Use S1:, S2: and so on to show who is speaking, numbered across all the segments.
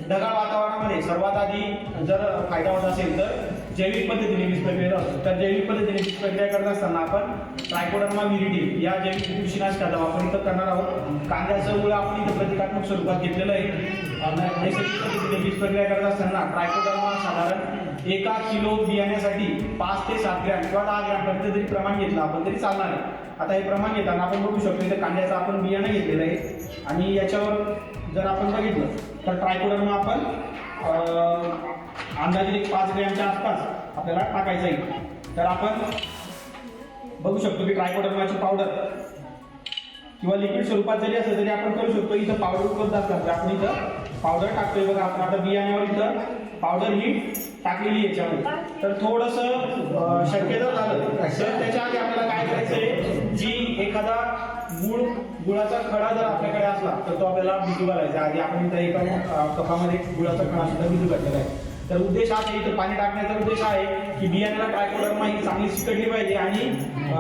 S1: ढगाळ वातावरणामध्ये सर्वात आधी जर फायदा होत असेल तर जैविक पद्धतीने बीज प्रक्रिया असतो। तर जैविक पद्धतीने बीज प्रक्रिया करत असताना आपण ट्रायकोडर्मा विरिडी या जैविक बुरशीनाशकाचा वापर इथं करणार आहोत। कांद्याचं मुळे आपण इथं प्रतिकात्मक स्वरूपात घेतलेलं आहे। नैसर्गिक पद्धतीने बीज प्रक्रिया करत असताना ट्रायकोडर्मा साधारण 1 किलो बियाण्यासाठी 5 ते 7 ग्रॅम किंवा 10 ग्रॅम पर्यंत जरी प्रमाण घेतलं आपण तरी चालणार आहे। आता हे प्रमाण घेताना आपण बघू शकतो इथं कांद्याचं आपण बियाणं घेतलेलं आहे आणि याच्यावर जर आपण बघितलं तर ट्रायकोडर्मा आपण अंदाजे 5 ग्रॅमच्या आसपास आपल्याला टाकायचं आहे। तर आपण बघू शकतो की ट्रायकोडर्माची पावडर किंवा लिक्विड स्वरूपात जरी असलं तरी आपण करू शकतो। इथं पावडर उपलब्ध असतात तर आपण इथं पावडर टाकतोय बघा। आपण आता बियाण्यावर इथं पावडर ही टाकलेली याच्यामध्ये। तर थोडंसं शक्य जर झालं तर त्याच्या आधी आपल्याला काय करायचंय, जी एखादा गुळाचा खडा जर आपल्याकडे असला तर तो आपल्याला भिजू घालायचा। आधी आपण इथं एका कपामध्ये गुळाचा खडा सुद्धा भिजू घातलेला आहे। तर उद्देश हा इथं पाणी टाकण्याचा उद्देश आहे की बियाण्याला ट्रायकोडर्मा ही चांगली चिकटली पाहिजे आणि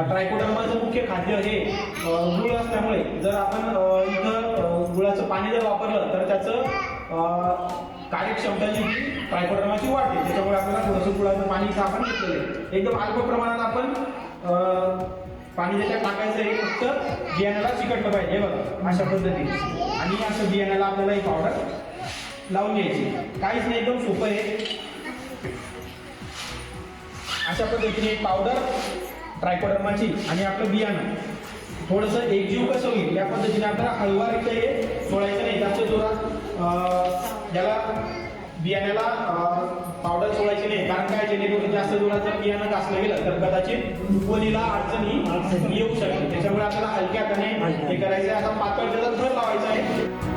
S1: ट्रायकोडर्माचं मुख्य खाद्य हे गुळ असल्यामुळे जर आपण इथं गुळाचं पाणी जर वापरलं तर त्याचं कार्यक्षमता जी ट्रायकोडर्माची वाढते। त्याच्यामुळे आपल्याला थोडंसं गुळाचं पाणी इथं आपण घेतलेलं आहे। एकदम अल्प प्रमाणात आपण पाणी त्याच्यात टाकायचं आहे, फक्त बियाण्याला चिकटलं पाहिजे बघा अशा पद्धतीने। आणि असं बियाण्याला आपल्याला ही पावडर लावून घ्यायची, काहीच नाही, एकदम सोपं आहे। अशा पद्धतीने पावडर ट्रायकोडर्माची आणि आपलं बियाणं थोडंसं एकजीव कसं होईल या पद्धतीने आपल्याला हळूवारीचं हे सोडायचं नाही, जास्त जोरात ज्याला बियाण्याला पावडर सोडायची नाही। कारण काय, जेणेकरून जास्त जोरात जर बियाणं घासलं गेलं तर कदाचित उगवणीला अडचणी येऊ शकते। त्याच्यामुळे आपल्याला हलक्या हाताने हे करायचं आहे। आता पातळ त्याचा थर लावायचा आहे।